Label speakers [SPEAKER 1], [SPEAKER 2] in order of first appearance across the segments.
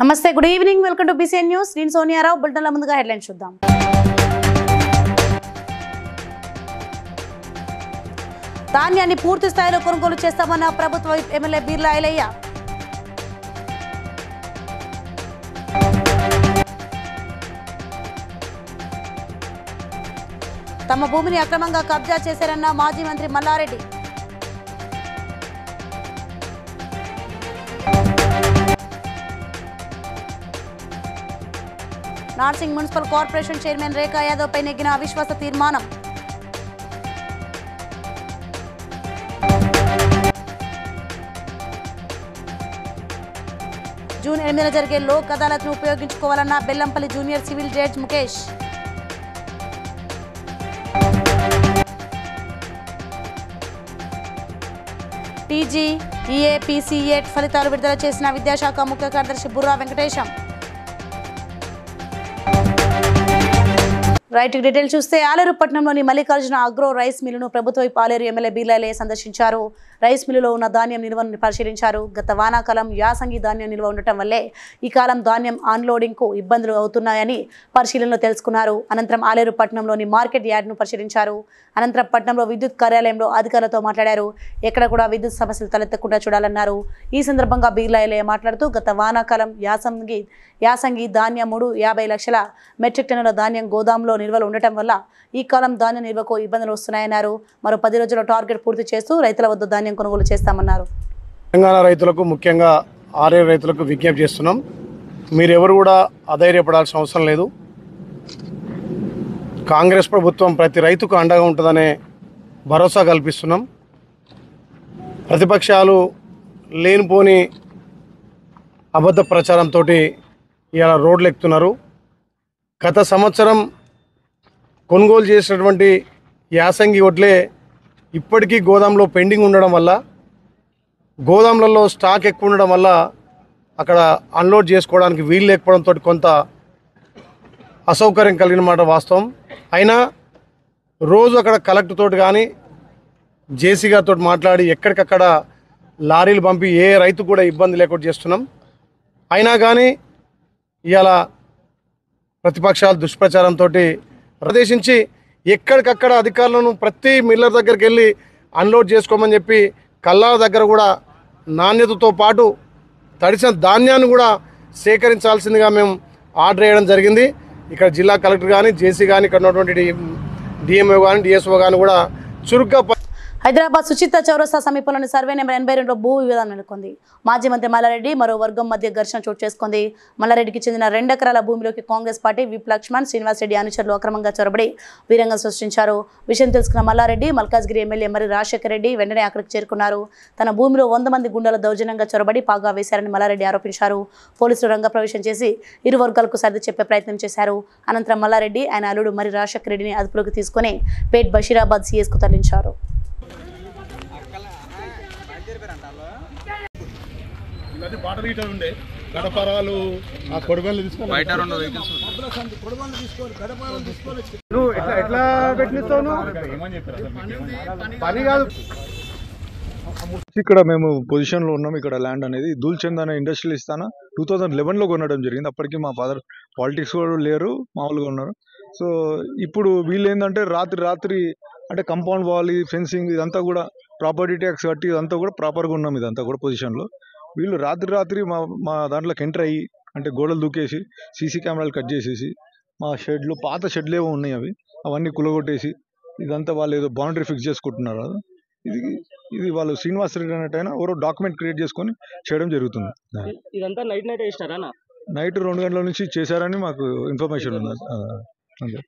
[SPEAKER 1] నమస్తే, good evening, welcome to BCN news. నేను సోనియారావు. బులెటిన్ల ముందుగా హెడ్లైన్స్ చూద్దాం. ధాన్యాన్ని పూర్తి స్థాయిలో కొనుగోలు చేస్తామన్న ప్రభుత్వ ఎమ్మెల్యే బీర్లా ఐలయ్య. తమ భూమిని అక్రమంగా కబ్జా చేశారన్న మాజీ మంత్రి Mallareddy. Narsingi municipal corporation chairman Rekha Yadav పై నెగ్గిన అవిశ్వాస తీర్మానం. జూన్ 8న జరిగే లోక్ అదాలత్ను ఉపయోగించుకోవాలన్న Bellampalli junior civil judge Mukesh. PG, EA, PCET ఫలితాలు విడుదల చేసిన విద్యాశాఖ ముఖ్య కార్యదర్శి బుర్రా వెంకటేశం. రైట్ డీటెయిల్ చూస్తే ఆలేరు పట్టణంలోని మల్లికార్జున అగ్రో రైస్ మిల్లును ప్రభుత్వ ఆలేరు ఎమ్మెల్యే బీర్లా ఐలయ్య సందర్శించారు. రైస్ మిల్లులో ఉన్న ధాన్యం నిల్వను పరిశీలించారు. గత వానాకాలం యాసంగి ధాన్యం నిల్వ ఉండటం వల్లే ఈ కాలం ధాన్యం అన్లోడింగ్ కు ఇబ్బందులు అవుతున్నాయని పరిశీలనలో తెలుసుకున్నారు. అనంతరం ఆలేరు పట్టణంలోని మార్కెట్ యార్డ్ను పరిశీలించారు. అనంతరం పట్టణంలో విద్యుత్ కార్యాలయంలో అధికారులతో మాట్లాడారు. ఎక్కడ కూడా విద్యుత్ సమస్యలు తలెత్తకుండా చూడాలన్నారు. ఈ సందర్భంగా బీర్లా ఐలయ్య మాట్లాడుతూ గత వానాకాలం యాసంగి ధాన్యం 50 లక్షల మెట్రిక్ టన్నుల ధాన్యం గోదాంలో నిల్వలు ఉండటం వల్ల ఈ కాలం ధాన్యం నిల్వకు ఇబ్బందులు వస్తున్నాయన్నారు. మరో 10 రోజుల్లో టార్గెట్ పూర్తి చేస్తూ రైతుల వద్ద ధాన్యం కొనుగోలు చేస్తామన్నారు.
[SPEAKER 2] తెలంగాణ రైతులకు, ముఖ్యంగా ఆలేరు రైతులకు విజ్ఞప్తి చేస్తున్నాం. మీరెవరు కూడా అధైర్యపడాల్సిన అవసరం లేదు. కాంగ్రెస్ ప్రభుత్వం ప్రతి రైతుకు అండగా ఉంటుందనే భరోసా కల్పిస్తున్నాం. ప్రతిపక్షాలు లేనిపోని అబద్ధ ప్రచారంతో ఇలా రోడ్లు ఎక్కుతున్నారు. గత సంవత్సరం కొనుగోలు చేసినటువంటి యాసంగి వడ్లే ఇప్పటికీ గోదాంలో పెండింగ్ ఉండడం వల్ల, గోదాంలలో స్టాక్ ఎక్కువ ఉండడం వల్ల అక్కడ అన్లోడ్ చేసుకోవడానికి వీలు లేకపోవడంతో కొంత అసౌకర్యం కలిగిన మాట వాస్తవం. అయినా రోజు అక్కడ కలెక్టర్ తోటి కానీ జేసీ గారితో మాట్లాడి ఎక్కడికక్కడ లారీలు పంపి ఏ రైతు కూడా ఇబ్బంది లేకుండా చేస్తున్నాం. అయినా కానీ ఇవాళ ప్రతిపక్షాలు దుష్ప్రచారంతో ప్రదేశించి ఎక్కడికక్కడ అధికారులను ప్రతి మిల్లర్ దగ్గరికి వెళ్ళి అన్లోడ్ చేసుకోమని చెప్పి కల్లాల దగ్గర కూడా నాణ్యతతో పాటు తడిసిన ధాన్యాన్ని కూడా సేకరించాల్సిందిగా మేము ఆర్డర్ వేయడం జరిగింది. ఇక్కడ జిల్లా కలెక్టర్ కానీ, జేసీ కానీ, ఇక్కడ ఉన్నటువంటి డిఎంఓ కానీ, డిఎస్ఓ కానీ కూడా చురుగ్గా.
[SPEAKER 1] హైదరాబాద్ సుచిత్ర చౌరస్తా సమీపంలోని సర్వే నెంబర్ 82లో భూ వివాదం నెలకొంది. మాజీ మంత్రి మల్లారెడ్డి మరో వర్గం మధ్య ఘర్షణ చోటు చేసుకుంది. మల్లారెడ్డికి చెందిన 2 ఎకరాల భూమిలోకి కాంగ్రెస్ పార్టీ విప్ లక్ష్మణ్, శ్రీనివాస్ రెడ్డి అనుచరులు అక్రమంగా చొరబడి వీరంగం సృష్టించారు. విషయం తెలుసుకున్న మల్లారెడ్డి మల్కాజ్గిరి ఎమ్మెల్యే మరి రాజశేఖర రెడ్డి వెంటనే అక్కడికి చేరుకున్నారు. తన భూమిలో 100 మంది గుండాలు దౌర్జన్యంగా చొరబడి పాగా వేశారని మల్లారెడ్డి ఆరోపించారు. పోలీసులు రంగప్రవేశం చేసి ఇరు వర్గాలకు సర్ది చెప్పే ప్రయత్నం చేశారు. అనంతరం మల్లారెడ్డి ఆయన అల్లుడు మరి రాజశేఖర రెడ్డిని అదుపులోకి తీసుకుని పేట్ బషీరాబాద్ సిఎస్కు తరలించారు.
[SPEAKER 3] ఇక్కడ మేము పొజిషన్లో ఉన్నాం. ఇక్కడ ల్యాండ్ అనేది దూల్చంద్ అనే ఇండస్ట్రియల్ ఇస్తానా 2011లో కొనడం జరిగింది. అప్పటికి మా ఫాదర్ పాలిటిక్స్ కూడా లేరు, మామూలుగా ఉన్నారు. సో ఇప్పుడు వీళ్ళు ఏంటంటే రాత్రి అంటే కాంపౌండ్ వాల్, ఫెన్సింగ్ ఇదంతా కూడా ప్రాపర్టీ ట్యాక్స్ కట్టి ఇదంతా కూడా ప్రాపర్గా ఉన్నాం. ఇదంతా కూడా పొజిషన్లో వీళ్ళు రాత్రి మా దాంట్లోకి ఎంటర్ అయ్యి అంటే గోడలు దూకేసి సీసీ కెమెరాలు కట్ చేసేసి మా షెడ్లు, పాత షెడ్లు ఏవో ఉన్నాయి అవన్నీ కులగొట్టేసి ఇదంతా వాళ్ళు ఏదో బౌండరీ ఫిక్స్ చేసుకుంటున్నారు. ఇది వాళ్ళు శ్రీనివాస్ రెడ్డి అన్నట్టయినా ఎవరో డాక్యుమెంట్ క్రియేట్ చేసుకొని చేయడం జరుగుతుంది.
[SPEAKER 4] ఇదంతా నైట్
[SPEAKER 3] నైట్ 2 గంటల నుంచి చేశారని మాకు ఇన్ఫర్మేషన్ ఉంది. అంతే.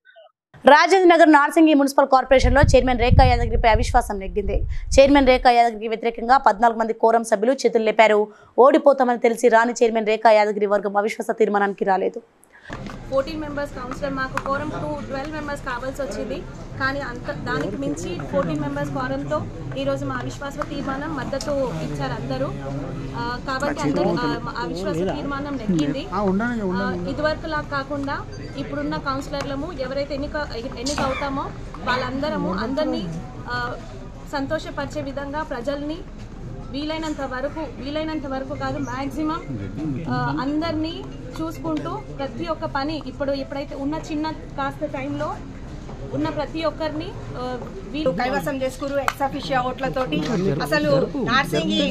[SPEAKER 1] రాజేంద్ర నగర్ నార్సింగి మున్సిపల్ కార్పొరేషన్లో చైర్మన్ రేఖా యాదగిరిపై అవిశ్వాసం నెగ్గింది. చైర్మన్ రేఖా యాదగిరికి వ్యతిరేకంగా 14 మంది కోరం సభ్యులు చేతులు లేపారు. ఓడిపోతామని తెలిసి రాని చైర్మన్ రేఖా యాదగిరి వర్గం అవిశ్వాస తీర్మానానికి రాలేదు.
[SPEAKER 5] 14 మెంబర్స్ కౌన్సిలర్ మాకు కోరం 12 మెంబర్స్ కావాల్సి వచ్చింది. కానీ దానికి మించి 14 మెంబర్స్ కోరంతో ఈరోజు మా అవిశ్వాస తీర్మానం మద్దతు ఇచ్చారు అందరూ. కాబట్టి అందరూ అవిశ్వాస తీర్మానం నెగ్గింది. ఇదివరకులా కాకుండా ఇప్పుడున్న కౌన్సిలర్లము ఎవరైతే ఎన్నిక అవుతామో వాళ్ళందరము అందరినీ సంతోషపరిచే విధంగా ప్రజల్ని వీలైనంత వరకు కాదు మ్యాక్సిమం అందరినీ చూసుకుంటూ ప్రతి ఒక్క పని ఎప్పుడైతే ఉన్న చిన్న కాస్త టైంలో ఉన్న ప్రతి ఒక్కరిని వీళ్ళు
[SPEAKER 4] కైవసం చేసుకురు ఎక్సాఫిషియా ఓట్లతోటి. అసలు నార్సింగి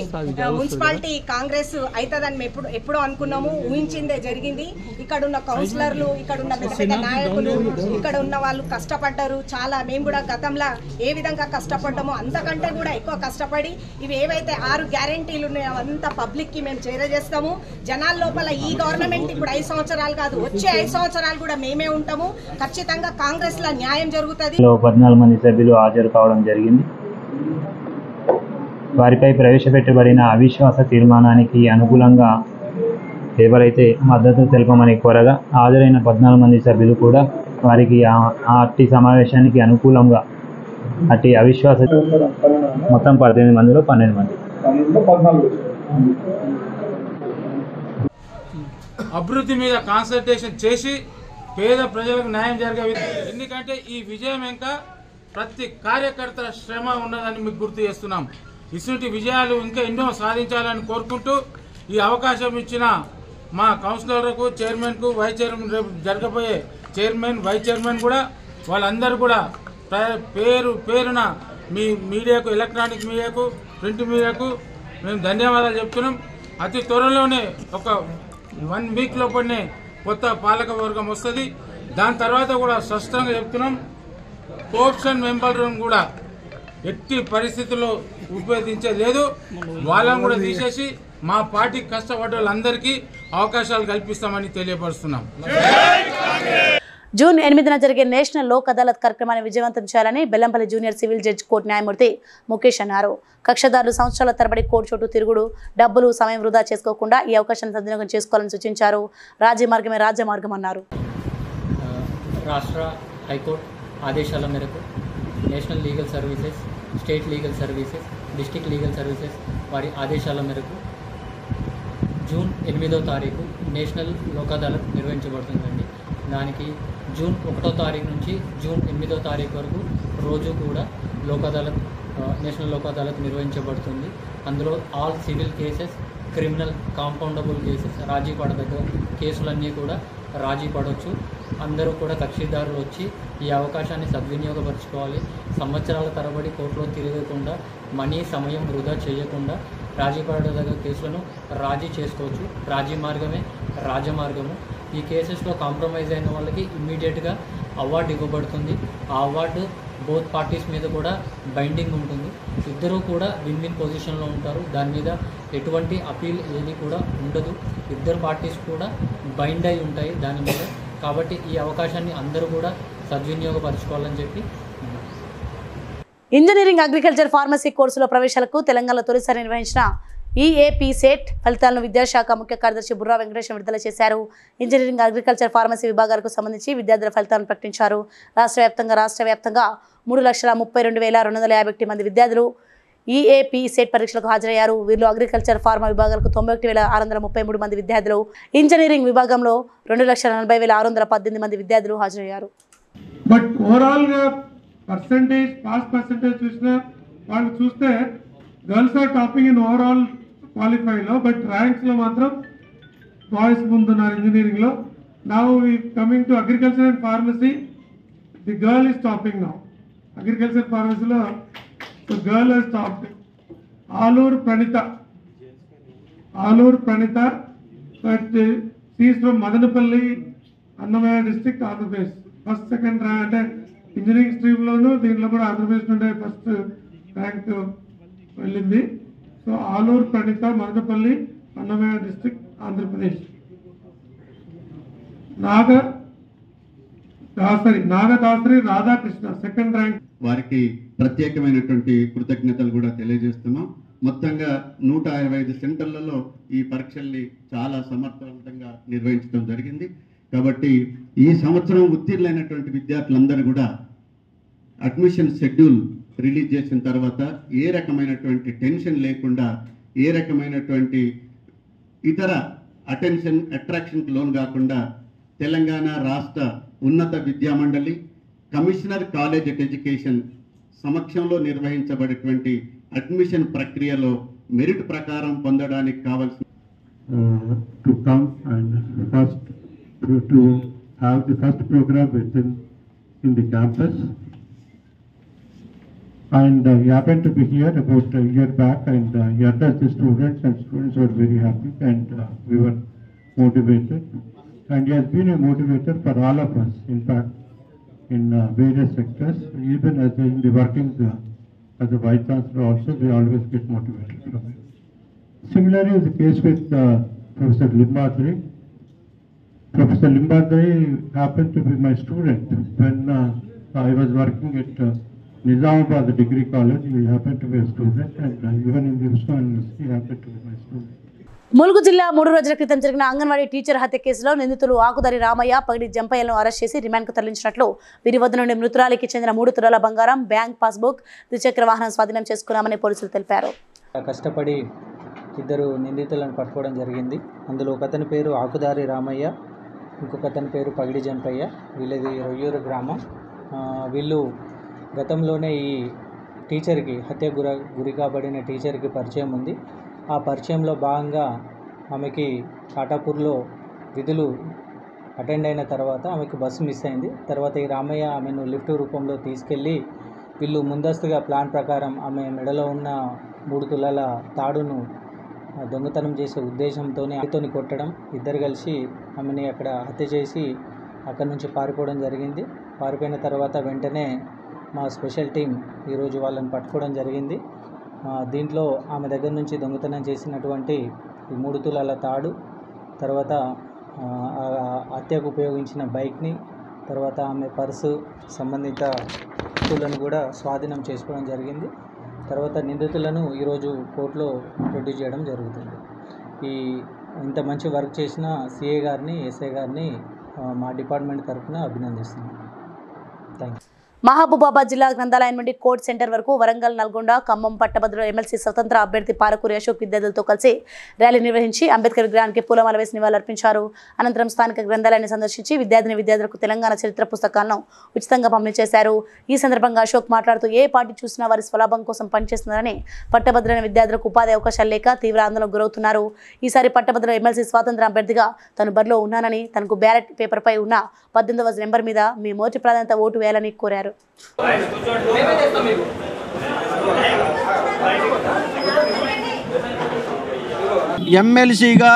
[SPEAKER 4] మున్సిపాలిటీ కాంగ్రెస్ అవుతుందని ఎప్పుడో అనుకున్నాము, ఊహించిందే జరిగింది. ఇక్కడ ఉన్న కౌన్సిలర్లు, ఇక్కడ ఉన్న పెద్ద పెద్ద నాయకులు, ఇక్కడ ఉన్న వాళ్ళు కష్టపడ్డారు చాలా. మేము కూడా గతంలో ఏ విధంగా కష్టపడ్డామో అంతకంటే కూడా ఎక్కువ కష్టపడి ఇవి ఏవైతే 6 గ్యారెంటీలు ఉన్నాయో అవంతా పబ్లిక్కి మేము చేరజేస్తాము. జనాల లోపల ఈ గవర్నమెంట్ ఇప్పుడు 5 సంవత్సరాలు కాదు, వచ్చే 5 సంవత్సరాలు కూడా మేమే ఉంటాము. ఖచ్చితంగా కాంగ్రెస్లో న్యాయం జరుగుతుంది.
[SPEAKER 6] 14 మంది సభ్యులు హాజరు కావడం జరిగింది. వారిపై ప్రవేశపెట్టబడిన అవిశ్వాస తీర్మానానికి అనుకూలంగా ఎవరైతే మద్దతు తెలపమని కోరగా హాజరైన 14 మంది సభ్యులు కూడా వారికి అట్టి సమావేశానికి అనుకూలంగా అట్టి అవిశ్వాస మొత్తం 18 మందిలో 12 మంది.
[SPEAKER 7] అభివృద్ధి మీద కాన్సన్ట్రేషన్ చేసి పేద ప్రజలకు న్యాయం జరిగే, ఎందుకంటే ఈ విజయం ఇంకా ప్రతి కార్యకర్త శ్రమ ఉన్నదని మీకు గుర్తు చేస్తున్నాం. ఇటువంటి విజయాలు ఇంకా ఎన్నో సాధించాలని కోరుకుంటూ ఈ అవకాశం ఇచ్చిన మా కౌన్సిలర్లకు, చైర్మన్కు, వైస్ చైర్మన్, రేపు జరగబోయే చైర్మన్, వైస్ చైర్మన్ కూడా వాళ్ళందరూ కూడా పేరున మీ మీడియాకు, ఎలక్ట్రానిక్ మీడియాకు, ప్రింట్ మీడియాకు మేము ధన్యవాదాలు చెప్తున్నాం. అతి త్వరలోనే ఒక 1 వీక్ లోపలనే కొత్త పాలక వర్గం వస్తుంది. దాని తర్వాత కూడా స్పష్టంగా చెప్తున్నాం, కోఆప్షన్ మెంబర్లను కూడా ఎట్టి పరిస్థితుల్లో ఉపయోగించేది లేదు. వాళ్ళని కూడా తీసేసి మా పార్టీకి కష్టపడ్డ వాళ్ళందరికీ అవకాశాలు కల్పిస్తామని తెలియపరుస్తున్నాం.
[SPEAKER 1] జూన్ 8న జరిగే నేషనల్ లోక్ అదాలత్ కార్యక్రమాన్ని విజయవంతం చేయాలని Bellampalli junior civil judge court న్యాయమూర్తి ముఖేష్ అన్నారు. కక్షదారులు సంవత్సరాల తరబడి కోర్టు చుట్టూ తిరుగుడు, డబ్బులు, సమయం వృధా చేసుకోకుండా ఈ అవకాశాన్ని సద్వినియోగం చేసుకోవాలని సూచించారు. రాజ్య మార్గమే రాజ్య మార్గం అన్నారు.
[SPEAKER 8] రాష్ట్ర హైకోర్టు ఆదేశాల మేరకు national legal services, state legal services, district legal services వారి ఆదేశాల మేరకు జూన్ 8వ తారీఖు నేషనల్ లోక్ అదాలత్ నిర్వహించబడుతుందండి. దానికి జూన్ 1వ తారీఖు నుంచి జూన్ 8వ తారీఖు వరకు రోజు కూడా నేషనల్ లోక్ అదాలత్ నిర్వహించబడుతుంది. అందులో all civil cases, criminal, compoundable cases, రాజీ పడదగ్గ కేసులన్నీ కూడా రాజీ పడవచ్చు. అందరూ కూడా కక్షిదారులు వచ్చి ఈ అవకాశాన్ని సద్వినియోగపరచుకోవాలి. సంవత్సరాల తరబడి కోర్టులో తిరగకుండా, మనీ, సమయం వృధా చేయకుండా రాజీ పడదగ్గ కేసులను రాజీ చేసుకోవచ్చు. రాజీ మార్గమే రాజమార్గము. ఈ కేసెస్లో కాంప్రమైజ్ అయిన వాళ్ళకి ఇమ్మీడియట్గా అవార్డు ఇవ్వబడుతుంది. ఆ అవార్డు బోత్ పార్టీస్ మీద కూడా బైండింగ్ ఉంటుంది. ఇద్దరూ కూడా విన్ విన్ పొజిషన్లో ఉంటారు. దాని మీద ఎటువంటి అపీల్ ఏది కూడా ఉండదు. ఇద్దరు పార్టీస్ కూడా బైండ్ అయి ఉంటాయి దాని మీద. కాబట్టి ఈ అవకాశాన్ని అందరూ కూడా సద్వినియోగపరచుకోవాలని చెప్పి.
[SPEAKER 1] ఇంజనీరింగ్, అగ్రికల్చర్, ఫార్మసీ కోర్సులో ప్రవేశాలకు తెలంగాణలో తొలిసారి నిర్వహించిన ఈఏపీ సెట్ ఫలితాలను విద్యాశాఖ ముఖ్య కార్యదర్శి బుర్రా వెంకటేశం విడుదల చేశారు. ఇంజనీరింగ్, అగ్రికల్చర్, ఫార్మసీ విభాగాలకు సంబంధించి విద్యార్థుల ఫలితాలను ప్రకటించారు. రాష్ట్ర వ్యాప్తంగా 3,32,251 మంది విద్యార్థులు ఈఏపీ సెట్ పరీక్షలకు హాజరయ్యారు. వీరిలో అగ్రికల్చర్, ఫార్మా విభాగాలకు 91,633 మంది విద్యార్థులు, ఇంజనీరింగ్ విభాగంలో 2,40,618 మంది విద్యార్థులు హాజరయ్యారు.
[SPEAKER 2] బట్ ఓవరాల్గా పర్సంటేజ్, పాస్ పర్సంటేజ్ చూసినా వాళ్ళు చూస్తే girls are topping in overall క్వాలిఫైలో, బట్ ర్యాంక్స్లో మాత్రం బాయ్స్ ముందున్నారు ఇంజనీరింగ్లో. Now coming to agriculture and pharmacy, the girl is topping now. Agriculture ఫార్మసీలో girl is topping. Aluru Pranitha, but she is from Madanapalle, Annamayya district, Andhra Pradesh. First, second rank అంటే ఇంజనీరింగ్ స్ట్రీమ్లోనూ దీంట్లో కూడా ఆంధ్రప్రదేశ్ నుండే ఫస్ట్ ర్యాంక్ వెళ్ళింది. So Aluru Pranitha, Madanapalle, Annamayya district, Andhra Pradesh. Nagadasari Radhakrishna second rank.
[SPEAKER 9] వారికి ప్రత్యేకమైనటువంటి కృతజ్ఞతలు కూడా తెలియజేస్తున్నాం. మొత్తంగా 125 సెంటర్లలో ఈ పరీక్షల్ని చాలా సమర్థవంతంగా నిర్వహించడం జరిగింది. కాబట్టి ఈ సంవత్సరం ఉత్తీర్ణులైనటువంటి విద్యార్థులందరూ కూడా అడ్మిషన్ షెడ్యూల్ రిలీజ్ చేసిన తర్వాత ఏ రకమైనటువంటి టెన్షన్ లేకుండా, ఏ రకమైనటువంటి ఇతర అట్రాక్షన్కి లోన్ కాకుండా తెలంగాణ రాష్ట్ర ఉన్నత విద్యామండలి, కమిషనర్ కాలేజ్ ఆఫ్ ఎడ్యుకేషన్ సమక్షంలో నిర్వహించబడేటువంటి అడ్మిషన్ ప్రక్రియలో మెరిట్ ప్రకారం పొందడానికి కావాల్సిన to come and first to have the first program in the campus, and he happened to be here about a year back, and he addressed the students, and students were very happy, and we were motivated, and he has been a motivator for all of us, in fact, in various sectors, even as in the working as a vice chancellor also, we always get motivated from him. Similarly is the case with Professor Limbadri. Professor Limbadri happened to be my student when I was working at Nizamabad Degree College. He happened to be a student, and even in the Usman University, he happened to be my student.
[SPEAKER 1] Mulugu జిల్లా 3 రోజుల క్రితం జరిగిన anganwadi teacher హత్య కేసులో నిందితులు ఆకుదారి Ramayya, పగిడి జంపయ్యలను arrest చేసి రిమాండ్కు తరలించినట్లు వీరి వద్ద నుండి మృతురాలికి చెందిన 3 తులాల బంగారం, బ్యాంక్ పాస్బుక్, ద్విచక్ర వాహనం స్వాధీనం చేసుకున్నామని పోలీసులు తెలిపారు.
[SPEAKER 10] కష్టపడి 2 నిందితులను పట్టుకోవడం జరిగింది. అందులో ఒకతని పేరు ఆకుదారి రామయ్య, ఇంకొక అతని పేరు పగిడి జంపయ్య. వీళ్ళది రొయ్యూరు గ్రామం. వీళ్ళు గతంలోనే ఈ టీచర్కి గురి కాబడిన టీచర్కి పరిచయం ఉంది. ఆ పరిచయంలో భాగంగా ఆమెకి కాటాపూర్లో విధులు అటెండ్ అయిన తర్వాత ఆమెకు బస్సు మిస్ అయింది. తర్వాత ఈ రామయ్య ఆమెను లిఫ్ట్ రూపంలో తీసుకెళ్ళి వీళ్ళు ముందస్తుగా ప్లాన్ ప్రకారం ఆమె మెడలో ఉన్న 3 తులాల తాడును దొంగతనం చేసే ఉద్దేశంతోనే ఆమెతోని కొట్టడం, ఇద్దరు కలిసి ఆమెని అక్కడ హత్య చేసి అక్కడి నుంచి పారిపోవడం జరిగింది. పారిపోయిన తర్వాత వెంటనే మా స్పెషల్ టీం ఈరోజు వాళ్ళని పట్టుకోవడం జరిగింది. దీంట్లో ఆమె దగ్గర నుంచి దొంగతనం చేసినటువంటి 3 తులాల తాడు, తర్వాత హత్యకు ఉపయోగించిన బైక్ని, తర్వాత ఆమె పర్సు, సంబంధిత వస్తువులను కూడా స్వాధీనం చేసుకోవడం జరిగింది. తర్వాత నిందితులను ఈరోజు కోర్టులో ప్రొడ్యూస్ చేయడం జరుగుతుంది. ఇంత మంచి వర్క్ చేసిన సిఏ గారిని, ఎస్ఐ గారిని మా డిపార్ట్మెంట్ తరఫున అభినందిస్తున్నాను. థ్యాంక్స్.
[SPEAKER 1] మహబూబాబాద్ జిల్లా గ్రంథాలయం నుండి కోర్ట్ సెంటర్ వరకు వరంగల్, నల్గొండ, ఖమ్మం పట్టభద్రుల ఎమ్మెల్సీ స్వతంత్ర అభ్యర్థి పాలకూరి అశోక్ విద్యార్థులతో కలిసి ర్యాలీ నిర్వహించి అంబేద్కర్ విగ్రహానికి పూలమాల వేసి నివాళులర్పించారు. అనంతరం స్థానిక గ్రంథాలయాన్ని సందర్శించి విద్యార్థులకు తెలంగాణ చరిత్ర పుస్తకాలను ఉచితంగా పంపిణీ చేశారు. ఈ సందర్భంగా అశోక్ మాట్లాడుతూ ఏ పార్టీ చూసినా వారి స్వలాభం కోసం పనిచేస్తున్నారని, పట్టభద్రులైన విద్యార్థులకు ఉపాధి అవకాశాలు లేక తీవ్ర ఆందోళనకు గురవుతున్నారు. ఈసారి పట్టభద్రుల ఎమ్మెల్సీ స్వాతంత్ర అభ్యర్థిగా తను బరిలో ఉన్నానని, తనకు బ్యాలెట్ పేపర్పై ఉన్న 18వ నెంబర్ మీద మీ మొదటి ప్రాధాన్యత ఓటు వేయాలని కోరారు.
[SPEAKER 11] ఎమ్మెల్సీగా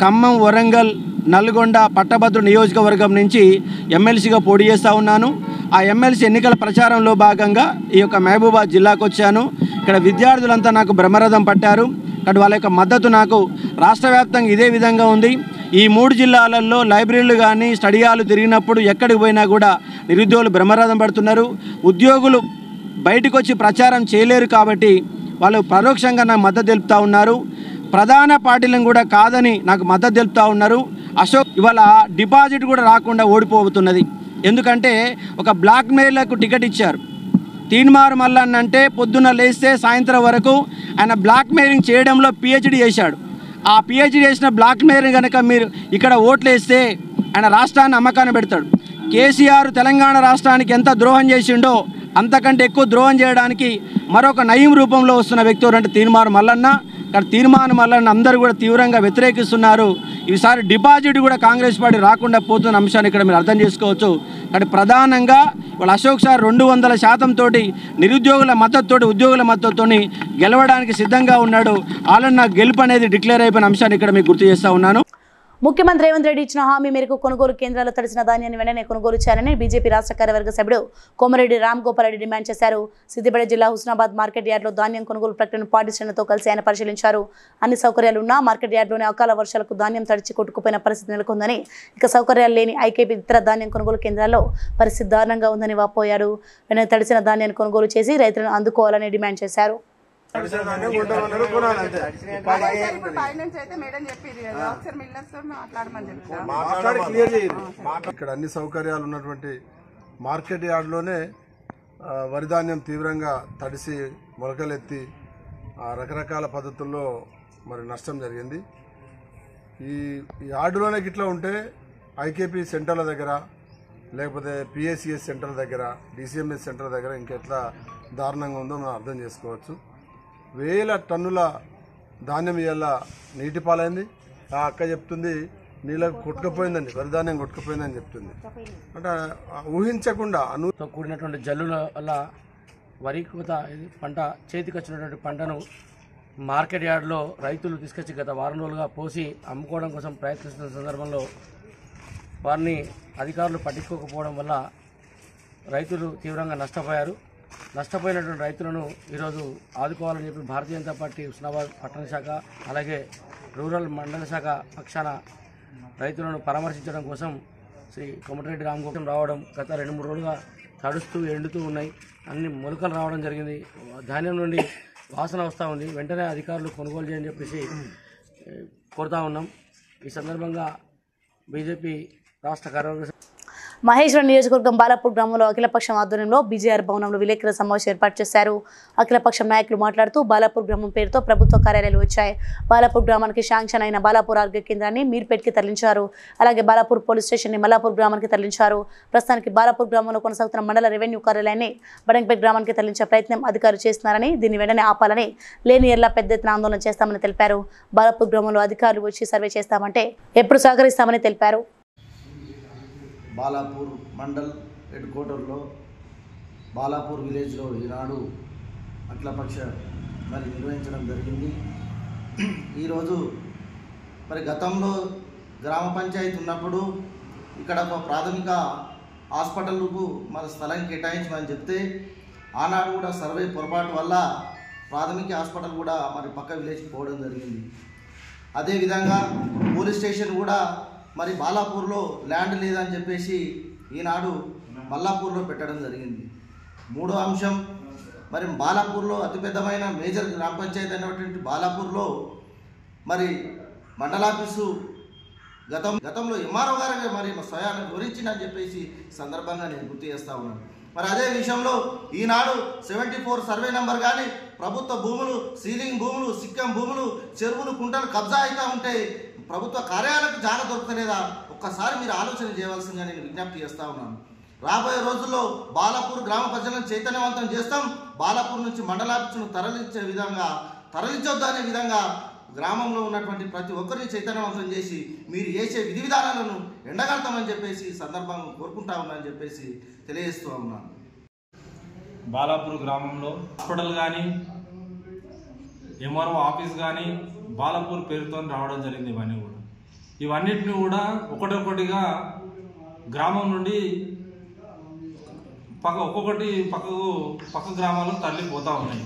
[SPEAKER 11] ఖమ్మం, వరంగల్, నల్గొండ పట్టభద్రు నియోజకవర్గం నుంచి ఎమ్మెల్సీగా పోటీ చేస్తూ ఉన్నాను. ఆ ఎమ్మెల్సీ ఎన్నికల ప్రచారంలో భాగంగా ఈ యొక్క మహబూబాబాద్ జిల్లాకు వచ్చాను. ఇక్కడ విద్యార్థులంతా నాకు బ్రహ్మరథం పట్టారు. అటు వాళ్ళ యొక్క మద్దతు నాకు రాష్ట్ర వ్యాప్తంగా ఇదే విధంగా ఉంది. ఈ 3 జిల్లాలలో లైబ్రరీలు కానీ స్టడీ హాలు తిరిగినప్పుడు ఎక్కడికి పోయినా కూడా నిరుద్యోగులు బ్రహ్మరథం పడుతున్నారు. ఉద్యోగులు బయటకు వచ్చి ప్రచారం చేయలేరు కాబట్టి వాళ్ళు పరోక్షంగా నాకు మద్దతు తెలుపుతూ ఉన్నారు. ప్రధాన పార్టీలను కూడా కాదని నాకు మద్దతు తెలుపుతూ ఉన్నారు. అశోక్ ఇవాళ డిపాజిట్ కూడా రాకుండా ఓడిపోతున్నది. ఎందుకంటే ఒక బ్లాక్ మెయిల్లకు టికెట్ ఇచ్చారు. తీన్మార్ మల్లన్న అంటే పొద్దున్న లేస్తే సాయంత్రం వరకు ఆయన బ్లాక్ మెయిలింగ్ చేయడంలో పిహెచ్డి చేశాడు. ఆ పిహెచ్డి చేసిన బ్లాక్ మెయిలింగ్ కనుక మీరు ఇక్కడ ఓట్లు వేస్తే ఆయన రాష్ట్రాన్ని అమ్మకాన్ని పెడతాడు. కేసీఆర్ తెలంగాణ రాష్ట్రానికి ఎంత ద్రోహం చేసిండో అంతకంటే ఎక్కువ ద్రోహం చేయడానికి మరొక నయం రూపంలో వస్తున్న వ్యక్తి అంటే తీన్మార్ మల్లన్న. ఇక్కడ తీర్మాన్ మల్లన్న అందరూ కూడా తీవ్రంగా వ్యతిరేకిస్తున్నారు. ఈసారి డిపాజిట్ కూడా కాంగ్రెస్ పార్టీ రాకుండా పోతున్న అంశాన్ని ఇక్కడ మీరు అర్థం చేసుకోవచ్చు. కానీ ప్రధానంగా వాళ్ళ అశోక్ సార్ 200% తోటి నిరుద్యోగుల మద్దతుతోటి, ఉద్యోగుల మద్దతుతోని గెలవడానికి సిద్ధంగా ఉన్నాడు. ఆల్రెడీ నాకు గెలుపు అనేది డిక్లేర్ అయిపోయిన అంశాన్ని ఇక్కడ మీకు గుర్తు చేస్తూ ఉన్నాను.
[SPEAKER 1] ముఖ్యమంత్రి రేవంత్ రెడ్డి ఇచ్చిన హామీ మేరకు కొనుగోలు కేంద్రాల్లో తడిసిన ధాన్యాన్ని వెంటనే కొనుగోలు చేయాలని బీజేపీ రాష్ట్ర కార్యవర్గ సభ్యుడు కోమరెడ్డి రామ్ గోపాల్ రెడ్డి డిమాండ్ చేశారు. సిద్దిపేట జిల్లా హుస్నాబాద్ మార్కెట్ యార్డులో ధాన్యం కొనుగోలు ప్రక్రియను పాటించడంతో కలిసి ఆయన పరిశీలించారు. అన్ని సౌకర్యాలు ఉన్నా మార్కెట్ యార్డులోని అకాల వర్షాలకు ధాన్యం తడిచి కొట్టుకుపోయిన పరిస్థితి నెలకొందని, ఇక సౌకర్యాలు లేని ఐకేపీ ఇతర ధాన్యం కొనుగోలు కేంద్రాల్లో పరిస్థితి దారుణంగా ఉందని వాపోయారు. వెంటనే తడిసిన ధాన్యాన్ని కొనుగోలు చేసి రైతులను అందుకోవాలని డిమాండ్ చేశారు.
[SPEAKER 2] ఇక్కడ అన్ని సౌకర్యాలు ఉన్నటువంటి మార్కెట్ యార్డ్లోనే వరి ధాన్యం తీవ్రంగా తడిసి మొలకలెత్తి రకరకాల పద్ధతుల్లో మరి నష్టం జరిగింది. ఈ యార్డులోనే గిట్లా ఉంటే ఐకేపీ సెంటర్ల దగ్గర, లేకపోతే పిఎస్సిఎస్ సెంటర్ల దగ్గర, డిసిఎంఎస్ సెంటర్ దగ్గర ఇంకెట్లా దారుణంగా ఉందో మనం అర్థం చేసుకోవచ్చు. 1000 టన్నుల ధాన్యం ఇవాళ నీటి పాలైంది. ఆ అక్క చెప్తుంది నీళ్ళకు కొట్టుకుపోయిందండి, వరిధాన్యం కొట్టుకుపోయిందని చెప్తుంది. అంటే ఊహించకుండా
[SPEAKER 12] కూడినటువంటి జల్లుల వల్ల వరి కోత పంట చేతికి వచ్చినటువంటి పంటను మార్కెట్ యార్డ్లో రైతులు తీసుకొచ్చి గత వారం రోజులుగా పోసి అమ్ముకోవడం కోసం ప్రయత్నిస్తున్న సందర్భంలో వారిని అధికారులు పట్టించుకోకపోవడం వల్ల రైతులు తీవ్రంగా నష్టపోయారు. నష్టపోయినటువంటి రైతులను ఈరోజు ఆదుకోవాలని చెప్పి భారతీయ జనతా పార్టీ హుస్నాబాద్ పట్టణ శాఖ అలాగే రూరల్ మండల శాఖ పక్షాన రైతులను పరామర్శించడం కోసం శ్రీ కోమటిరెడ్డి రామగోపాల్ రావడం గత 2-3 రోజులుగా తడుస్తూ ఎండుతూ ఉన్నాయి. అన్ని మొలకలు రావడం జరిగింది. ధాన్యం నుండి వాసన వస్తూ ఉంది. వెంటనే అధికారులు కొనుగోలు చేయని చెప్పేసి కోరుతా ఉన్నాం. ఈ సందర్భంగా బీజేపీ రాష్ట్ర కార్యదర్శి
[SPEAKER 1] మహేశ్వరం నియోజకవర్గం బాలాపూర్ గ్రామంలో అఖిలపక్షం ఆధ్వర్యంలో బీజేఆర్ భవనంలో విలేకరుల సమావేశం ఏర్పాటు చేశారు. అఖిలపక్షం నాయకులు మాట్లాడుతూ బాలాపూర్ గ్రామం పేరుతో ప్రభుత్వ కార్యాలయాలు వచ్చాయి. బాలాపూర్ గ్రామానికి శాంక్షన్ అయిన బాలాపూర్ ఆరోగ్య కేంద్రాన్ని మీర్పేట్కి తరలించారు. అలాగే బాలాపూర్ పోలీస్ స్టేషన్ని మల్లాపూర్ గ్రామానికి తరలించారు. ప్రస్తుతానికి బాలాపూర్ గ్రామంలో కొనసాగుతున్న మండల రెవెన్యూ కార్యాలయాన్ని బడంగపేట్ గ్రామానికి తరలించే ప్రయత్నం అధికారులు చేస్తున్నారని, దీన్ని వెంటనే ఆపాలని, లేని ఎల్లా పెద్ద ఎత్తున ఆందోళన చేస్తామని తెలిపారు. బాలాపూర్ గ్రామంలో అధికారులు వచ్చి సర్వే చేస్తామంటే ఎప్పుడు సహకరిస్తామని తెలిపారు.
[SPEAKER 13] బాలాపూర్ మండల్ హెడ్ క్వార్టర్లో బాలాపూర్ విలేజ్లో ఈనాడు అఖిలపక్ష మరి నిర్వహించడం జరిగింది. ఈరోజు మరి గతంలో గ్రామ పంచాయతీ ఉన్నప్పుడు ఇక్కడ ఒక ప్రాథమిక హాస్పిటల్కు మన స్థలం కేటాయించమని చెప్తే ఆనాడు కూడా సర్వే పొరపాటు వల్ల ప్రాథమిక హాస్పిటల్ కూడా మరి పక్క విలేజ్కి పోవడం జరిగింది. అదేవిధంగా పోలీస్ స్టేషన్ కూడా మరి బాలాపూర్లో ల్యాండ్ లేదని చెప్పేసి ఈనాడు మల్లాపూర్లో పెట్టడం జరిగింది. మూడో అంశం మరి బాలాపూర్లో అతిపెద్దమైన మేజర్ గ్రామ పంచాయతీ అయినటువంటి బాలాపూర్లో మరి మండలాఫీసు గతంలో ఎంఆర్ఓ గారు మరి స్వయాన్ని వివరించిందని చెప్పేసి సందర్భంగా నేను గుర్తు చేస్తూ ఉన్నాను. మరి అదే విషయంలో ఈనాడు 74 సర్వే నెంబర్ కానీ ప్రభుత్వ భూములు, సీలింగ్ భూములు, సిక్కం భూములు, చెరువులు, కుంటలు కబ్జా అవుతూ ఉంటే ప్రభుత్వ కార్యాలయాలకు జాగ దొరకలేదా? ఒక్కసారి మీరు ఆలోచన చేయవలసిందిగా నేను విజ్ఞప్తి చేస్తూ ఉన్నాను. రాబోయే రోజుల్లో బాలాపూర్ గ్రామ ప్రజలను చైతన్యవంతం చేస్తాం. బాలాపూర్ నుంచి మండలాఫీసును తరలించొద్దు అనే విధంగా గ్రామంలో ఉన్నటువంటి ప్రతి ఒక్కరిని చైతన్యవంతం చేసి మీరు చేసే విధి విధానాలను ఎండగడతామని చెప్పేసి సందర్భంగా కోరుకుంటా ఉన్నానని చెప్పేసి తెలియజేస్తూ ఉన్నాను.
[SPEAKER 14] బాలాపూర్ గ్రామంలో హాస్పిటల్ కానీ ఎంఆర్ఓ ఆఫీస్ కానీ బాలాపూర్ పేరుతో రావడం జరిగింది. ఇవన్నిటిని కూడా ఒకటొకటిగా గ్రామం నుండి ఒక్కొక్కటి పక్క గ్రామాలకు తరలిపోతూ ఉన్నాయి.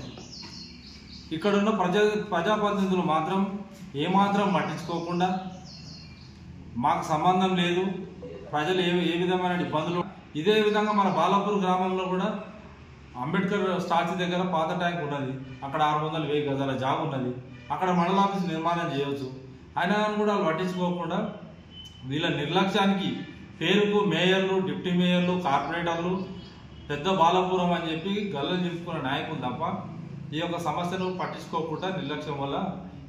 [SPEAKER 14] ఇక్కడున్న ప్రజాప్రతినిధులు మాత్రం ఏమాత్రం పట్టించుకోకుండా మాకు సంబంధం లేదు, ప్రజలు ఏ విధమైన ఇబ్బందులు. ఇదే విధంగా మన బాలాపూర్ గ్రామంలో కూడా అంబేద్కర్ స్టాచ్యూ దగ్గర పాత ట్యాంక్ ఉన్నది. అక్కడ 600,000 గజాల జాగా ఉన్నది. అక్కడ మండల ఆఫీస్ నిర్మాణం చేయవచ్చు. అయినా కానీ కూడా వాళ్ళు పట్టించుకోకుండా వీళ్ళ నిర్లక్ష్యానికి పేరుకు మేయర్లు, డిప్యూటీ మేయర్లు, కార్పొరేటర్లు పెద్ద బాలాపురం అని చెప్పి గల్లం చెప్పుకున్న నాయకులు తప్ప ఈ యొక్క సమస్యను పట్టించుకోకుండా నిర్లక్ష్యం వల్ల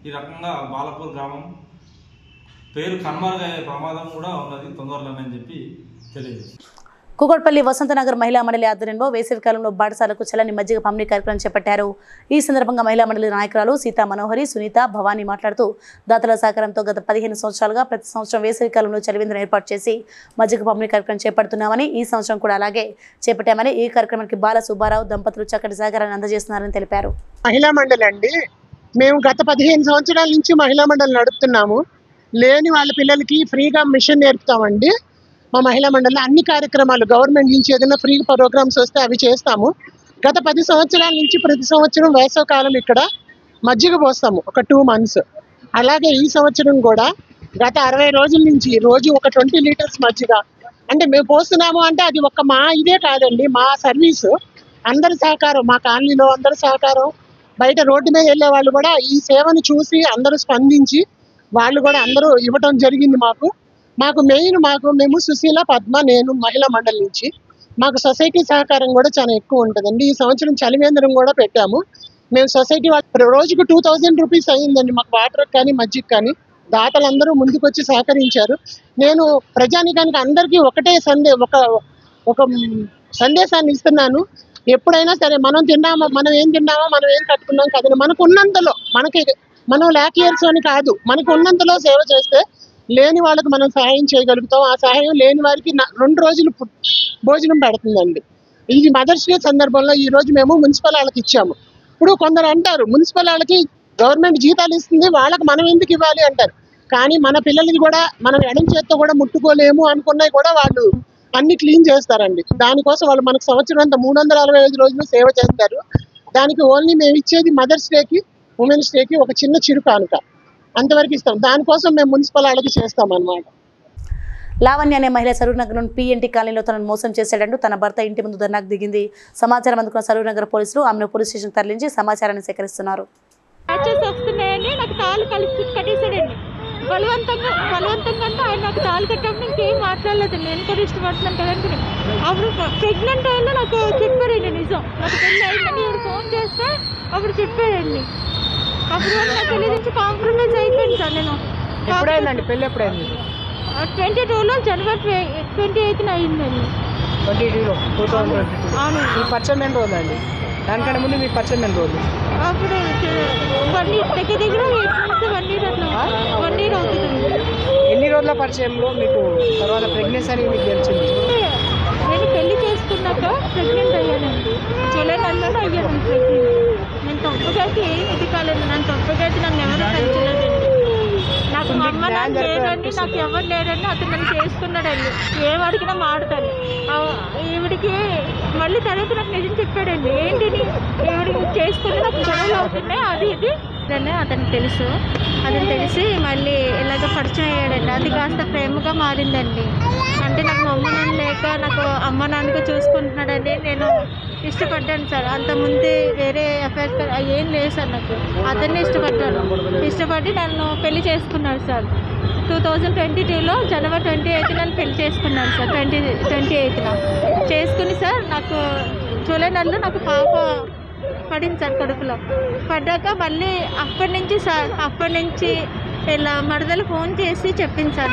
[SPEAKER 14] ఈ రకంగా బాలాపూర్ గ్రామం పేరు కనుమరుగయ్యే ప్రమాదం కూడా ఉన్నది తొందరలోనే అని చెప్పి తెలియజేస్తుంది.
[SPEAKER 1] కూకట్పల్లి వసంతనగర్ మహిళా మండలి ఆధ్వర్యంలో వేసవికాలంలో బాటసాలకు చల్లని మజ్జిగ పంపిణీ కార్యక్రమం చేపట్టారు. ఈ సందర్భంగా మహిళా మండలి నాయకురాలు సీతా మనోహరి, సునీత, భవానీ మాట్లాడుతూ దాతల సహకారంతో గత 15 సంవత్సరాలుగా ప్రతి సంవత్సరం వేసవికాలంలో చలివిందును ఏర్పాటు చేసి మజ్జిగ పంపిణీ కార్యక్రమం చేపడుతున్నామని, ఈ సంవత్సరం కూడా అలాగే చేపట్టామని, ఈ కార్యక్రమానికి బాల సుబ్బారావు దంపతులు చక్కటి సహకారాన్ని అందజేస్తున్నారని తెలిపారు.
[SPEAKER 15] మహిళా మండలి అండి, మేము గత 15 సంవత్సరాల నుంచి మహిళా మండలి నడుపుతున్నాము. లేని వాళ్ళ పిల్లలకి ఫ్రీగా మిషన్ నేర్పుతామండి. మా మహిళా మండలిలో అన్ని కార్యక్రమాలు గవర్నమెంట్ నుంచి ఏదైనా ఫ్రీ ప్రోగ్రామ్స్ వస్తే అవి చేస్తాము. గత 10 సంవత్సరాల నుంచి ప్రతి సంవత్సరం వేసవికాలం ఇక్కడ మజ్జిగ పోస్తాము ఒక 2 months. అలాగే ఈ సంవత్సరం కూడా గత 60 రోజుల నుంచి రోజు ఒక 20 లీటర్స్ మజ్జిగ అంటే మేము పోస్తున్నాము. అంటే అది ఒక్క మా ఇదే కాదండి, మా సర్వీసు, అందరి సహకారం, మా కాలనీలో అందరి సహకారం, బయట రోడ్డు మీద వెళ్ళే వాళ్ళు కూడా ఈ సేవను చూసి అందరూ స్పందించి వాళ్ళు కూడా అందరూ ఇవ్వటం జరిగింది. మాకు మెయిన్ మేము సుశీల, పద్మ, నేను మహిళా మండలి నుంచి మాకు సొసైటీ సహకారం కూడా చాలా ఎక్కువ ఉంటుందండి. ఈ సంవత్సరం చలివేంద్రం కూడా పెట్టాము. మేము సొసైటీ రోజుకు 2000 రూపీస్ అయ్యిందండి మాకు వాటర్ కానీ మజ్జిగ కానీ. దాతలందరూ ముందుకొచ్చి సహకరించారు. నేను ప్రజానికానికి అందరికీ ఒకటే ఒక సందేశాన్ని ఇస్తున్నాను. ఎప్పుడైనా సరే మనం ఏం తిన్నామో మనం ఏం కట్టుకున్నాం కదండి, మనకు ఉన్నంతలో మనం ల్యాక్ ఇయర్స్ అని కాదు, మనకు ఉన్నంతలో సేవ చేస్తే లేని వాళ్ళకి మనం సహాయం చేయగలుగుతాం. ఆ సహాయం లేని వారికి 2 రోజులు భోజనం పెడుతుందండి. ఇది మదర్స్ డే సందర్భంలో ఈ రోజు మేము మున్సిపల్ వాళ్ళకి ఇచ్చాము. ఇప్పుడు కొందరు అంటారు మున్సిపల్ వాళ్ళకి గవర్నమెంట్ జీతాలు ఇస్తుంది, వాళ్ళకి మనం ఎందుకు ఇవ్వాలి అంటారు. కానీ మన పిల్లలకి కూడా మనం ఎడం చేత్తో కూడా ముట్టుకోలేము అనుకున్నవి కూడా వాళ్ళు అన్ని క్లీన్ చేస్తారండి. దానికోసం వాళ్ళు మనకు సంవత్సరం అంతా 365 రోజులు సేవ చేస్తారు. దానికి ఓన్లీ మేము ఇచ్చేది మదర్స్ డేకి, ఉమెన్స్ డేకి ఒక చిన్న చిరు కానుక అంతవరకు ఇస్తాం. దానికోసం మేము మున్సిపల్ వాళ్ళకి చేస్తాం అన్నమాట.
[SPEAKER 1] లావణ్య అనే మహిళ సరూర్నగర్ పిఎన్టీ కాలనీలో తనను మోసం చేశాడంటూ తన భర్త ఇంటి ముందు ధర్నాకు దిగింది. సమాచారం అందుకున్న సరూర్నగర్ పోలీసులు ఆమెను పోలీస్ స్టేషన్ తరలించి సమాచారాన్ని సేకరిస్తున్నారు.
[SPEAKER 16] బలవంతంగా అంటే ఆయన నాకు తాళి కట్టడం ఇంకేం మాట్లాడలేదు. నేను కూడా ఇష్టపడుతున్నాను కదండి. అప్పుడు ప్రెగ్నెంట్ అయ్యిందో నాకు చెప్పారండి. నిజం నాకు పెళ్ళి అయిందని ఇప్పుడు ఫోన్ చేస్తే అప్పుడు చెప్పారండి. అప్పుడు నాకు తెలియదు కాంప్రమైజ్ అయిపోయింది సార్. నేను
[SPEAKER 17] ఎప్పుడైందండి పెళ్ళి? ఎప్పుడైంది?
[SPEAKER 16] 22లో జనవరి 28న అయిందండి.
[SPEAKER 17] 22లో 2022.
[SPEAKER 16] అవును.
[SPEAKER 17] మీ పరిచయం ఎన్ని రోజులండి? దానికంటే ముందు మీ పరిచయం ఎన్ని రోజులు?
[SPEAKER 16] అప్పుడు 1 year దగ్గర 1 year అట్లా 1 year అవుతుంది.
[SPEAKER 17] ఎన్ని రోజుల పరిచయంలో మీకు తర్వాత ప్రెగ్నెన్సీ అని మీకు తెలిసింది?
[SPEAKER 16] నేను పెళ్లి చేసుకున్నాక ప్రెగ్నెంట్ అయ్యానండి. జూలై నెలలో అయ్యాను ప్రెగ్నెంట్. నేను తప్పకైతే ఏం ఇది కాలేదు. నన్ను తప్పకైతే నన్ను ఎవరు పెంచలేదండి. నాకు మా అమ్మ నాన్న లేరండి, నాకు ఎవరు లేరండి. అతను నన్ను చేసుకున్నాడండి. ఏం అడిగినా మాడతాను. ఈవిడికి మళ్ళీ తర్వాత నాకు నిజం చెప్పాడండి. ఏంటిని ఈవిడికి చేసుకుని నాకు గొడవలు అవుతున్నాయి అది ఇది అని అతనికి తెలుసు. అతను తెలిసి మళ్ళీ ఇలాగ పరిచయం అయ్యాడండి. అది కాస్త ప్రేమగా మారిందండి. అంటే నాకు మా అమ్మ నాన్న లేక నాకు అమ్మ నాన్నగా చూసుకుంటున్నాడని నేను ఇష్టపడ్డాను సార్. అంతకుముందు వేరే అఫైర్ ఏం లేదు సార్. నాకు అతన్ని ఇష్టపడి నన్ను పెళ్లి చేసుకున్నాడు సార్. 2022లో జనవరి 28న నన్ను పెళ్లి చేసుకున్నాను సార్. 28న చేసుకుని సార్ నాకు జూలై నెలలో నాకు పాప పడింది సార్ కడుపులో. పడ్డాక మళ్ళీ అప్పటి నుంచి ఇలా మరదలు ఫోన్ చేసి చెప్పింది సార్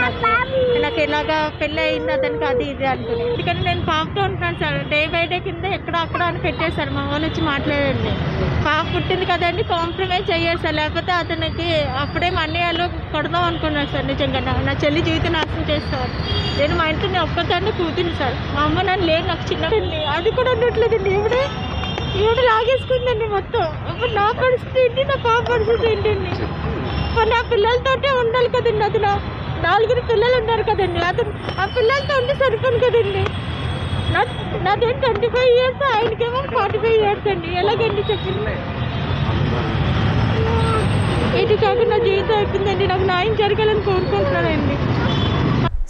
[SPEAKER 16] నాకు ఇలాగా పెళ్ళి అయింది అతనికి అది ఇది అనుకుని. ఎందుకంటే నేను పాపతో ఉంటున్నాను సార్. డే బై డే కింద ఎక్కడ అక్కడ అని పెట్టేశారు. మా వాళ్ళు వచ్చి మాట్లాడండి. పాప పుట్టింది కదండి కాంప్రమైజ్ అయ్యారు సార్. లేకపోతే అతనికి అప్పుడే మా అన్నయ్యలు కొడదాం అనుకున్నారు సార్. నిజంగా నా చెల్లి జీవితం నాశనం చేస్తారు. నేను మా ఇంట్లో నేను ఒక్కదాన్ని కూతురు సార్. మా అమ్మ నన్ను లేదు, నాకు చిన్నదండి. అది కూడా ఉండట్లేదండి. ఈవిడ లాగేసుకుందండి మొత్తం. ఇప్పుడు నా పరిస్థితి ఏంటి, నా పాప పరిస్థితి ఏంటండి? మరి నా పిల్లలతోటే ఉండాలి కదండి. అది 4 పిల్లలు ఉన్నారు కదండి. అతను ఆ పిల్లలతో ఉండి సరిపోను కదండి. నాదేం 25 years, ఆయనకేమో 45 years అండి. ఎలాగండి చెప్పింది? ఇటు కాక నా జీవితం అయిపోయిందండి. నాకు న్యాయం జరగాలని కోరుకుంటున్నానండి.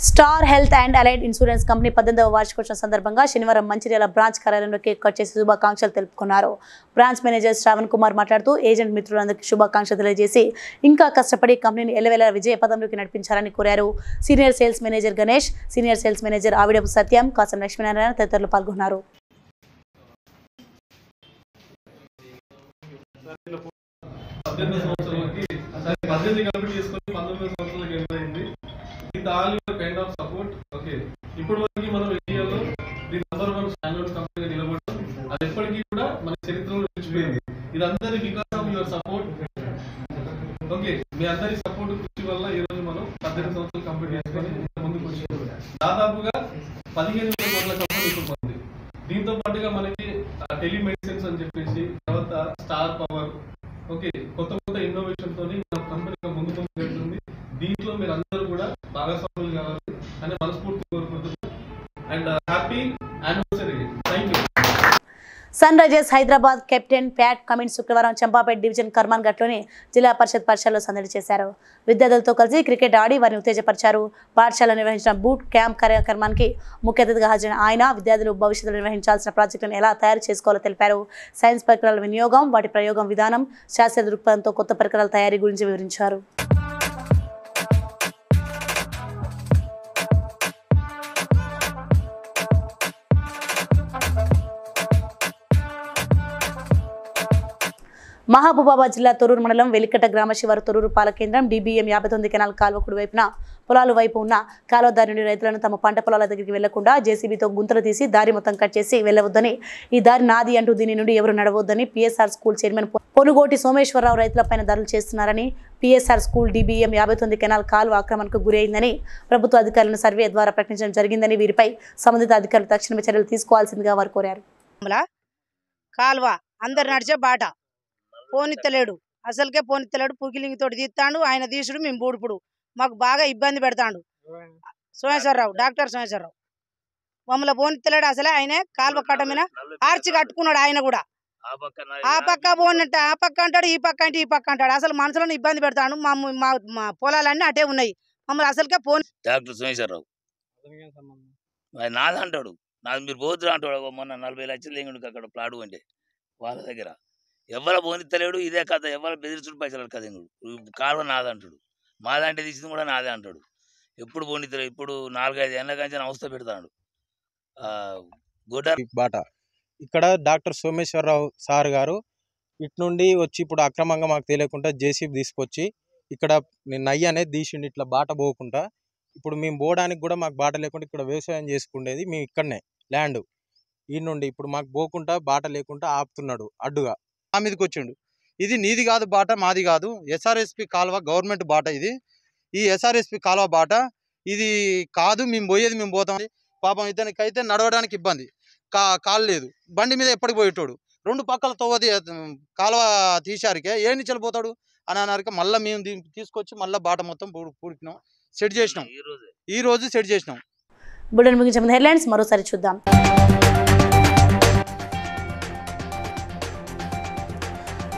[SPEAKER 1] Star Health and Allied Insurance company 18వ వార్షికోత్సవం సందర్భంగా శనివారం మంచిర్యాల బ్రాంచ్ కార్యాలయంలో కేక్ కట్ చేసి శుభాకాంక్షలు తెలుపుకున్నారు. బ్రాంచ్ మేనేజర్ శ్రావణ్ కుమార్ మాట్లాడుతూ ఏజెంట్ మిత్రులందరికీ శుభాకాంక్షలు తెలియజేసి ఇంకా కష్టపడి కంపెనీని ఎల్లవేళ విజయ పదంలోకి నడిపించాలని కోరారు. Senior sales manager Ganesh, senior sales manager Avidapu Satyam, Kasam Lakshminarayana తదితరులు పాల్గొన్నారు.
[SPEAKER 18] ఇప్పుడు వరకు మనం ఇండియాలో ది నంబర్ 1 స్టాండర్డ్ కంపెనీగా నిలబడడం అది ఎప్పటికీ కూడా మన చరిత్రలో నిలిచిపోయింది. ఇదందరి because of your support. Okay, మీ అందరి సపోర్ట్ కృషి వల్ల ఈ రోజు మనం 18 సంవత్సరాలు కంప్లీట్ చేసుకొని ముందుకు వచ్చాము. దాదాపుగా 15,000 కోట్ల కంపెనీ ఇప్పుడు ఉంది. దీంతో పాటుగా మనకి టెలిమెడిసిన్స్ అని చెప్పేసి, తర్వాత స్టార్ పవర్, ఓకే, కొత్త ఇన్నోవేషన్ తోని మన కంపెనీ ముందు వెళ్తుంది. దీంట్లో మీరు అందరూ కూడా భాగస్వాములు కావాలి అని మనస్ఫూర్తి కోరుకుంటున్నాను. And happy anniversary. Thank you.
[SPEAKER 1] Sunrisers Hyderabad captain Pat Cummins శుక్రవారం చంపాపేట డివిజన్ కర్మాన్ ఘట్లోని జిల్లా పరిషత్ పాఠశాలలో సందడి చేశారు. విద్యార్థులతో కలిసి క్రికెట్ ఆడి వారిని ఉత్తేజపరిచారు. పాఠశాల నిర్వహించిన బూట్ క్యాంప్ కార్యక్రమానికి ముఖ్య అతిథిగా హాజరైన ఆయన విద్యార్థులు భవిష్యత్తులో నిర్వహించాల్సిన ప్రాజెక్టులను ఎలా తయారు చేసుకోవాలో తెలిపారు. సైన్స్ పరికరాల వినియోగం, వాటి ప్రయోగం విధానం, శాస్త్రీయ దృక్పథంతో కొత్త పరికరాల తయారీ గురించి వివరించారు. మహబూబాబాద్ జిల్లా తొర్రూరు మండలం వెలికట గ్రామ శివారు తొర్రూరు పాల కేంద్రం DBM 59 కెనాల్ కాలువ కుడి వైపున పొలాల వైపు ఉన్న కాలువ దారి నుండి రైతులను తమ పంట పొలాల దగ్గరికి వెళ్లకుండా జేసీబీతో గుంతలు తీసి దారి మొత్తం కట్ చేసి వెళ్లవద్దని, ఈ దారి నాది అంటూ దీని నుండి ఎవరు నడవద్దని PSR school chairman Ponugoti Someswara Rao రైతులపైన దాడులు చేస్తున్నారని, PSR స్కూల్ DBM 59 కెనాల్ కాలువ ఆక్రమణకు గురైందని ప్రభుత్వ అధికారులను సర్వే ద్వారా ప్రకటించడం జరిగిందని, వీరిపై సంబంధిత అధికారులు తక్షణమే చర్యలు తీసుకోవాల్సిందిగా వారు కోరారు.
[SPEAKER 19] కాలువ అందరు నడిచే బాట పోనిత్తలేడు, అసలుకే పోనిత్తలేడు. పూకిలింగి తోటి తీస్తాడు, ఆయన తీసుడు మేము బూడుపుడు, మాకు బాగా ఇబ్బంది పెడతాడు. సోమేశ్వరరావు, డాక్టర్ సోమేశ్వరరావు మమ్మల్ని పోనిత్తలేడు. అసలే ఆయన కాలువ కట్ట మీద ఆర్చి కట్టుకున్నాడు. ఆయన కూడా ఆ పక్క పోనంటే ఆ పక్క అంటాడు, ఈ పక్క అంటే ఈ పక్క అంటాడు. అసలు మనుషులను ఇబ్బంది పెడతాడు. మా పొలాలన్నీ అటే ఉన్నాయి. మమ్మల్ని అసలుకే పోని
[SPEAKER 20] డాక్టర్ సోమేశ్వరరావు నాది అంటాడు, నాది మీరు పోతురు అంటాడు. మొన్న 40 లక్షలు లేంగుడికి అక్కడ ప్లాటు అంటే వాళ్ళ దగ్గర ఎవరు పోనిత్తలేడు. ఇదే కథ, ఎవరు బెదిరిచుడు పైసలు కథ. కాలువ నాదంటాడు, మాదంటే తీసింది కూడా నాదే అంటాడు. ఎప్పుడు పోనిత్తలేడు. ఇప్పుడు 4-5 ఏళ్ళ కంచి అవస్థ పెడతాడు.
[SPEAKER 21] బాట ఇక్కడ డాక్టర్ సోమేశ్వరరావు సార్ గారు ఇటు నుండి వచ్చి ఇప్పుడు అక్రమంగా మాకు తెలియకుండా జేసీబీ తీసుకొచ్చి ఇక్కడ నయ్య అనేది తీసిండి ఇట్లా బాట పోకుండా. ఇప్పుడు మేము పోవడానికి కూడా మాకు బాట లేకుండా ఇక్కడ వ్యవసాయం చేసుకునేది మేము ఇక్కడనే ల్యాండ్ ఈ నుండి ఇప్పుడు మాకు పోకుండా బాట లేకుండా ఆపుతున్నాడు అడ్డుగా. ఆ మీదకి వచ్చిండు. ఇది నీది కాదు బాట, మాది కాదు, SRSP కాలువ గవర్నమెంట్ బాట. ఇది ఈ SRSP కాలువ బాట ఇది కాదు, మేము పోయేది మేము పోతాం. పాపం ఇతనికైతే నడవడానికి ఇబ్బంది, కాలు లేదు, బండి మీద ఎప్పటికి పోయేటోడు. 2 పక్కల తవ్వది కాలువ తీసారికే ఏ నుంచి వెళ్ళిపోతాడు అని అన్నాక మళ్ళీ మేము తీసుకొచ్చి మళ్ళీ బాట మొత్తం పూడికినాం, సెట్ చేసినాం. ఈ రోజు సెట్ చేసినాం.
[SPEAKER 1] బులెటిన్ ముగించే ముందు హెడ్లైన్స్ మరోసారి చూద్దాం.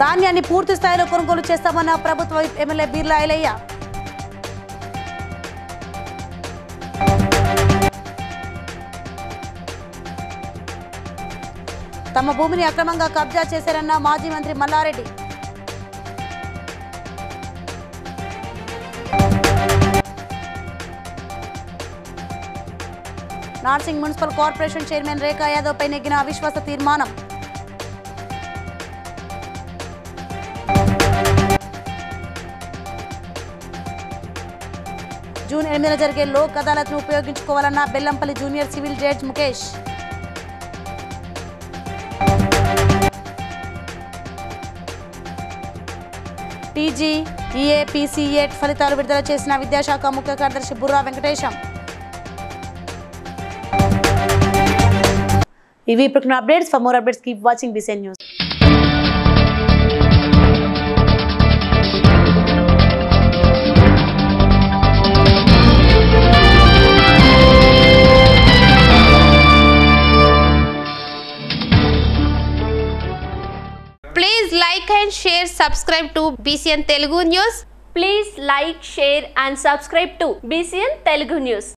[SPEAKER 1] ధాన్యాన్ని పూర్తి స్థాయిలో కొనుగోలు చేస్తామన్న ప్రభుత్వ ఎమ్మెల్యే బీర్లా ఐలయ్య. తమ భూమిని అక్రమంగా కబ్జా చేశారన్న మాజీ మంత్రి Mallareddy. Narsingi municipal corporation chairman Rekha Yadav పై నెగ్గిన అవిశ్వాస తీర్మానం. జూన్ 8న జరిగే లోక్ అదాలత్ను ఉపయోగించుకోవాలన్న Bellampalli junior civil judge Mukesh. TG EAPCET ఫలితాలు విడుదల చేసిన విద్యాశాఖ ముఖ్య కార్యదర్శి బుర్రా వెంకటేశం. ఇవి ఇప్పుడు updates. For more updates keep watching BCN news.
[SPEAKER 22] Please like and share, subscribe to BCN Telugu News.
[SPEAKER 23] Please like, share and subscribe to BCN Telugu News.